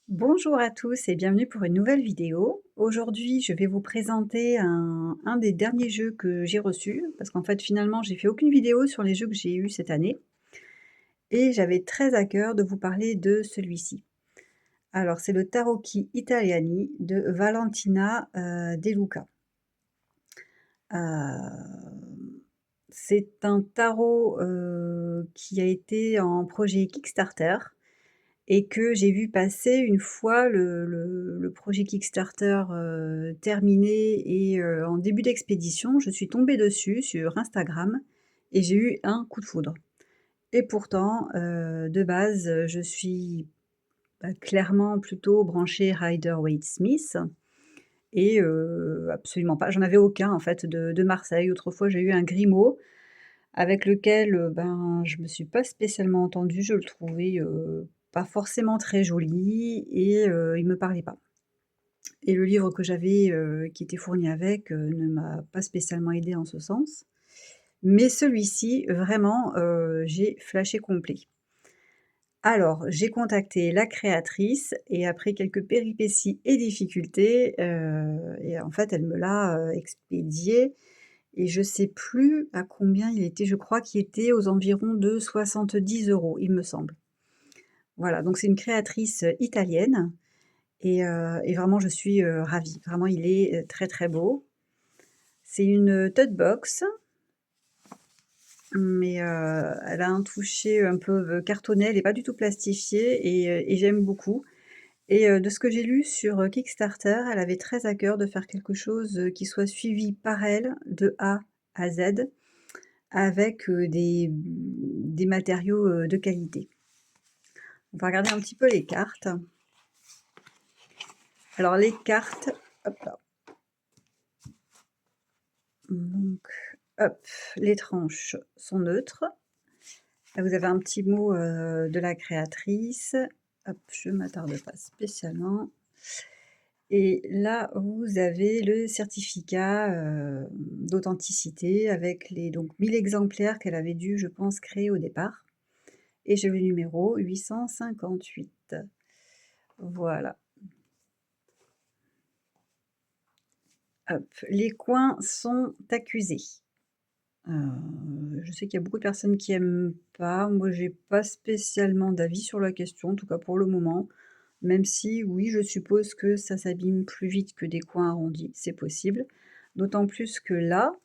Bonjour à tous et bienvenue pour une nouvelle vidéo. Aujourd'hui, je vais vous présenter un des derniers jeux que j'ai reçus, parce qu'en fait, finalement, j'ai fait aucune vidéo sur les jeux que j'ai eus cette année, et j'avais très à cœur de vous parler de celui-ci. Alors, c'est le Tarocchi Italiani de Valentina De Luca. C'est un tarot qui a été en projet Kickstarter, et que j'ai vu passer une fois le projet Kickstarter, terminé et en début d'expédition. Je suis tombée dessus sur Instagram et j'ai eu un coup de foudre. Et pourtant, de base, je suis, clairement plutôt branchée Rider-Waite-Smith et absolument pas, j'en avais aucun en fait de Marseille. Autrefois, j'ai eu un Grimaud avec lequel, je me suis pas spécialement entendue. Je le trouvais, pas forcément très joli et il me parlait pas. Et le livre que j'avais, qui était fourni avec, ne m'a pas spécialement aidée en ce sens. Mais celui-ci, vraiment, j'ai flashé complet. Alors, j'ai contacté la créatrice et après quelques péripéties et difficultés, et en fait, elle me l'a, expédié et je sais plus à combien il était, je crois qu'il était aux environs de 70 €, il me semble. Voilà, donc c'est une créatrice, italienne et vraiment je suis, ravie. Vraiment il est, très, très beau. C'est une, tote box, mais elle a un toucher un peu, cartonné, elle est pas du tout plastifiée et j'aime beaucoup et de ce que j'ai lu sur, Kickstarter, elle avait très à cœur de faire quelque chose, qui soit suivi par elle de A à Z. Avec, des matériaux, de qualité. On va regarder un petit peu les cartes. Alors les cartes, hop là, donc hop, les tranches sont neutres. Là vous avez un petit mot, de la créatrice. Hop, je ne m'attarde pas spécialement et là vous avez le certificat, d'authenticité avec les donc 1000 exemplaires qu'elle avait dû, je pense, créer au départ et j'ai le numéro 858. Voilà. Hop, les coins sont accusés. Je sais qu'il y a beaucoup de personnes qui aiment pas. Moi, j'ai pas spécialement d'avis sur la question, en tout cas pour le moment. Même si, oui, je suppose que ça s'abîme plus vite que des coins arrondis, c'est possible. D'autant plus que là,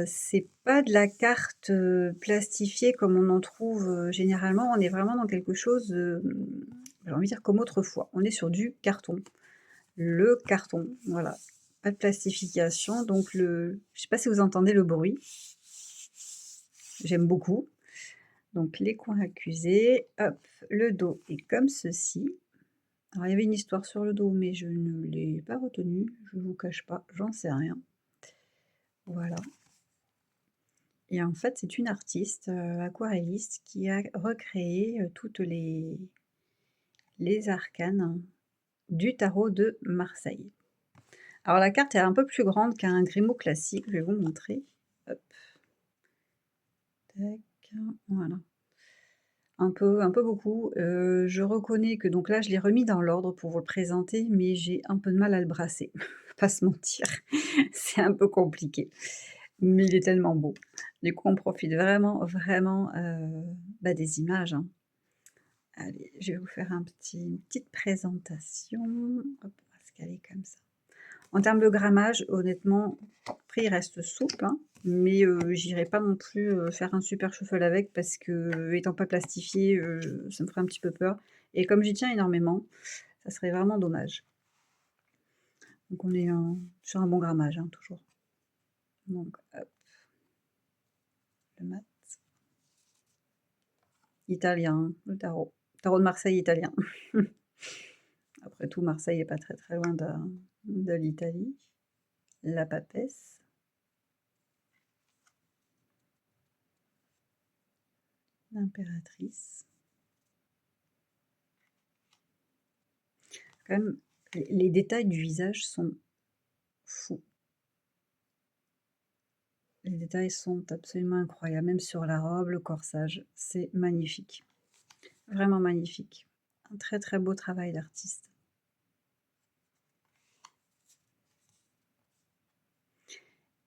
c'est pas de la carte, plastifiée comme on en trouve, généralement. On est vraiment dans quelque chose, j'ai envie de dire comme autrefois. On est sur du carton. Le carton, voilà. Pas de plastification, donc je sais pas si vous entendez le bruit. J'aime beaucoup. Donc les coins accusés, hop, le dos est comme ceci. Alors il y avait une histoire sur le dos, mais je ne l'ai pas retenue, je vous cache pas, j'en sais rien. Voilà et en fait, c'est une artiste, aquarelliste qui a recréé, toutes les arcanes du tarot de Marseille. Alors la carte est un peu plus grande qu'un Grimaud classique, je vais vous montrer. Hop, tac, voilà. Un peu beaucoup. Je reconnais que donc là, je l'ai remis dans l'ordre pour vous le présenter, mais j'ai un peu de mal à le brasser, pas se mentir. C'est un peu compliqué, mais il est tellement beau. Du coup, on profite vraiment, vraiment, des images, hein. Allez, je vais vous faire une petite présentation. Hop, parce qu'elle est comme ça. En termes de grammage, honnêtement, après il reste souple, hein, mais j'irai pas non plus, faire un super shuffle avec parce que, étant pas plastifié, ça me ferait un petit peu peur et comme j'y tiens énormément, ça serait vraiment dommage. Donc on est sur un bon grammage, hein, toujours. Donc hop, le mat. Italien, hein, le tarot. Tarot de Marseille italien. Après tout, Marseille est pas très, très loin de l'Italie. La papesse. L'impératrice. Quand même, les détails du visage sont fous. Les détails sont absolument incroyables, même sur la robe, le corsage, c'est magnifique. Vraiment magnifique. Un très, très beau travail d'artiste.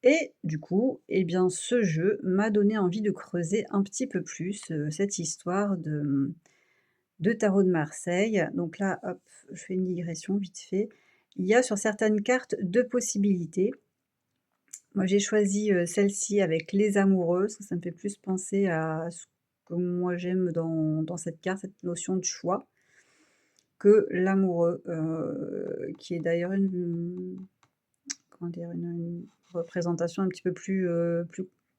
Et du coup, eh bien, ce jeu m'a donné envie de creuser un petit peu plus, cette histoire de tarot de Marseille. Donc là, hop, je fais une digression vite fait. Il y a sur certaines cartes 2 possibilités. Moi, j'ai choisi, celle-ci avec les amoureux, ça me fait plus penser à ce que moi j'aime dans cette carte, cette notion de choix, que l'amoureux, qui est d'ailleurs comment dire? Une représentation un petit peu plus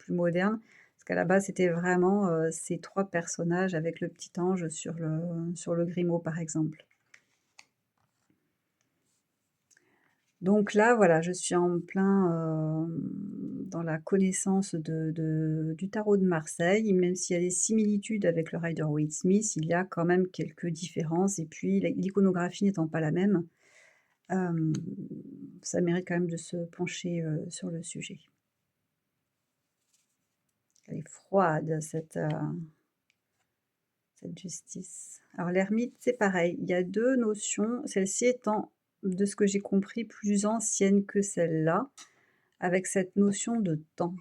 moderne. Parce qu'à la base, c'était vraiment, ces 3 personnages avec le petit ange sur le Grimaud, par exemple. Donc là, voilà, je suis en plein, dans la connaissance du tarot de Marseille. Même s'il y a des similitudes avec le Rider-Waite-Smith, il y a quand même quelques différences et puis l'iconographie n'étant pas la même, hem, ça mérite quand même de se pencher, sur le sujet. Elle est froide cette justice. Alors l'ermite, c'est pareil, il y a 2 notions, celle-ci étant, de ce que j'ai compris, plus ancienne que celle-là, avec cette notion de temps.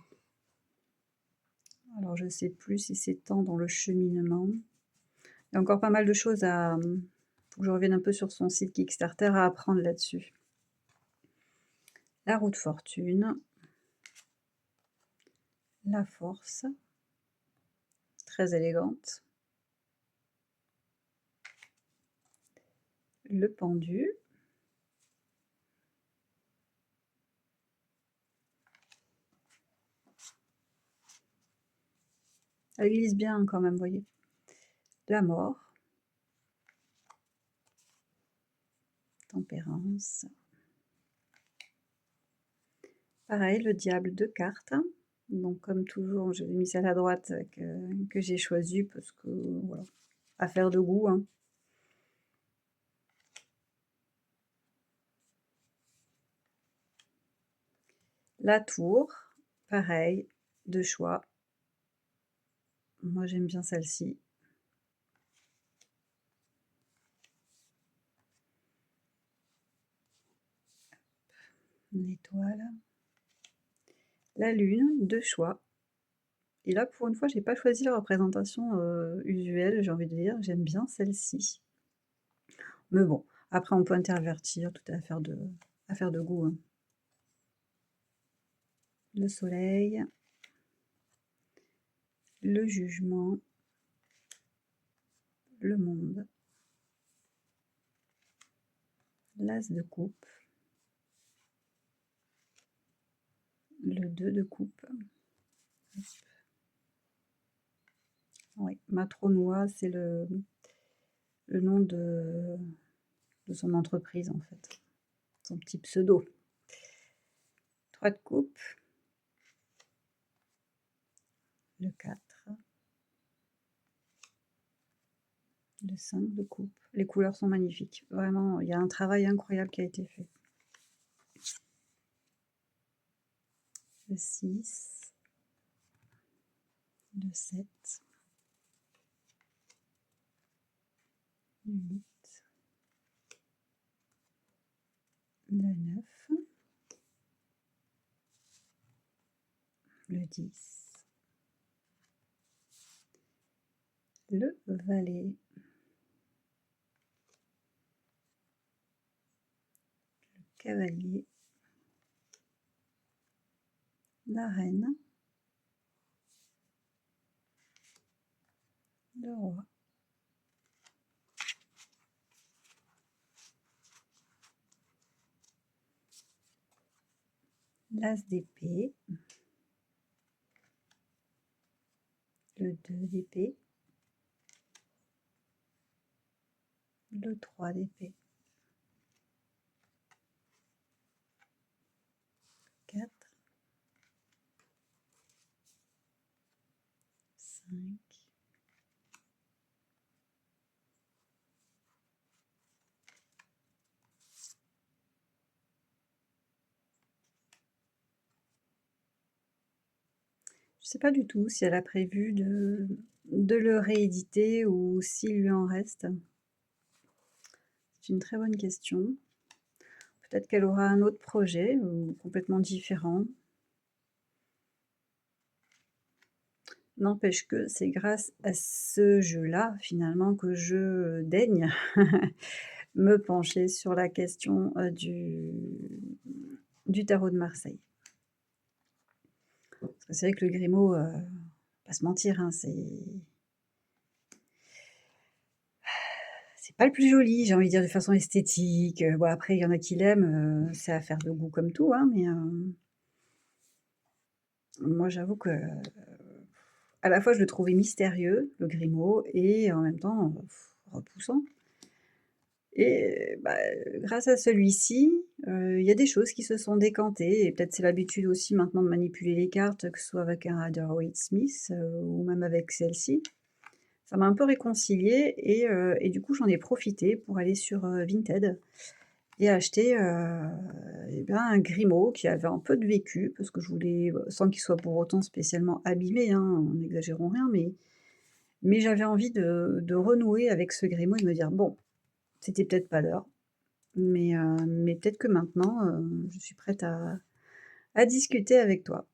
Alors je sais plus si c'est temps dans le cheminement. Il y a encore pas mal de choses faut que je revienne un peu sur son site Kickstarter à apprendre là-dessus. La roue de fortune. La force. Très élégante. Le pendu. Elle glisse bien quand même, vous voyez? La mort. Tempérance. Pareil, le diable, 2 cartes. Donc comme toujours, j'ai mis celle à droite que j'ai choisie parce que voilà, affaire de goût, hein. La tour, pareil, 2 choix. Moi j'aime bien celle-ci. Une étoile. La lune, 2 choix. Et là, pour une fois, j'ai pas choisi la représentation, usuelle, j'ai envie de dire, j'aime bien celle-ci. Mais bon, après on peut intervertir, tout est affaire de goût, hein. Le soleil. Le jugement. Le monde. L'as de coupe. Le 2 de coupe. Oui, Matronois, c'est le nom de son entreprise, en fait. Son petit pseudo. 3 de coupe. Le 4. Le 5 de coupe. Les couleurs sont magnifiques. Vraiment, il y a un travail incroyable qui a été fait. Le 6. Le 7. Le 8. Le 9. Le 10. Le valet. Le cavalier. La reine. Le roi. L'as d'épée. Le 2 d'épée. Le 3 d'épée. 4. 5. Je sais pas du tout si elle a prévu de le rééditer ou s'il lui en reste. C'est une très bonne question. Peut-être qu'elle aura un autre projet, complètement différent. N'empêche que c'est grâce à ce jeu-là, finalement, que je daigne me pencher sur la question, du tarot de Marseille. Parce que c'est vrai que le Grimaud, pas se mentir, hein, c'est pas le plus joli, j'ai envie de dire, de façon esthétique, bon après il y en a qui l'aiment, c'est affaire de goût comme tout, hein, mais, moi j'avoue que, à la fois je le trouvais mystérieux, le Grimaud et en même temps, repoussant et bah, grâce à celui-ci, il y a des choses qui se sont décantées et peut-être c'est l'habitude aussi maintenant de manipuler les cartes, que ce soit avec un Rider-Waite-Smith, ou même avec celle-ci. Ça m'a un peu réconciliée et du coup, j'en ai profité pour aller sur, Vinted et acheter, et bien, un Grimaud qui avait un peu de vécu parce que je voulais, sans qu'il soit pour autant spécialement abîmé, hein, n'exagérons rien, mais j'avais envie de renouer avec ce Grimaud et de me dire: «Bon, c'était peut-être pas l'heure, mais peut-être que maintenant, je suis prête à discuter avec toi».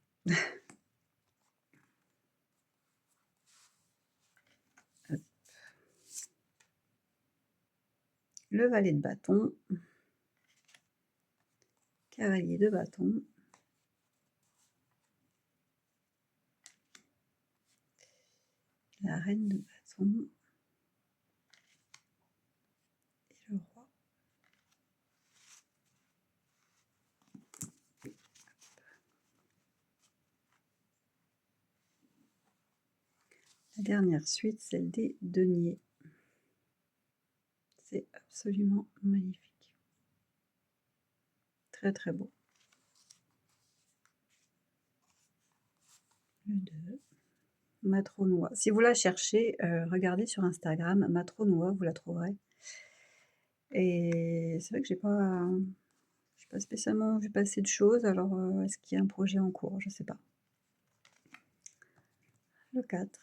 Le valet de bâton, cavalier de bâton, la reine de bâton et le roi. La dernière suite, celle des deniers. C'est absolument magnifique. Très, très beau. Le 2. Matronois. Si vous la cherchez, regardez sur Instagram, Matronois, vous la trouverez et c'est vrai que j'ai pas spécialement vu passer de choses, alors, est-ce qu'il y a un projet en cours? Je sais pas. Le 4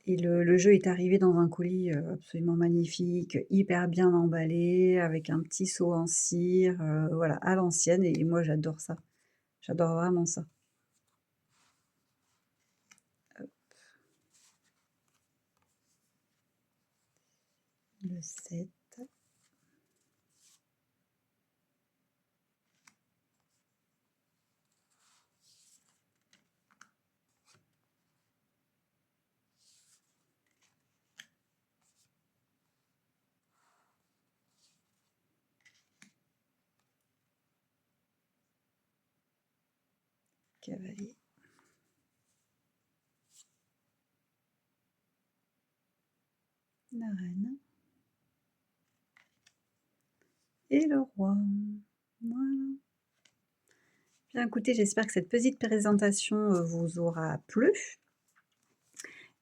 et le jeu est arrivé dans un colis, absolument magnifique, hyper bien emballé, avec un petit seau en cire, voilà, à l'ancienne et moi j'adore ça. J'adore vraiment ça. Le 7, cavalier, la reine et le roi. Voilà. Bien écoutez, j'espère que cette petite présentation, vous aura plu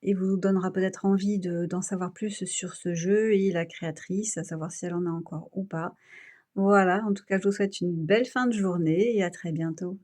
et vous donnera peut-être envie d'en savoir plus sur ce jeu et la créatrice, à savoir si elle en a encore ou pas. Voilà, en tout cas, je vous souhaite une belle fin de journée et à très bientôt.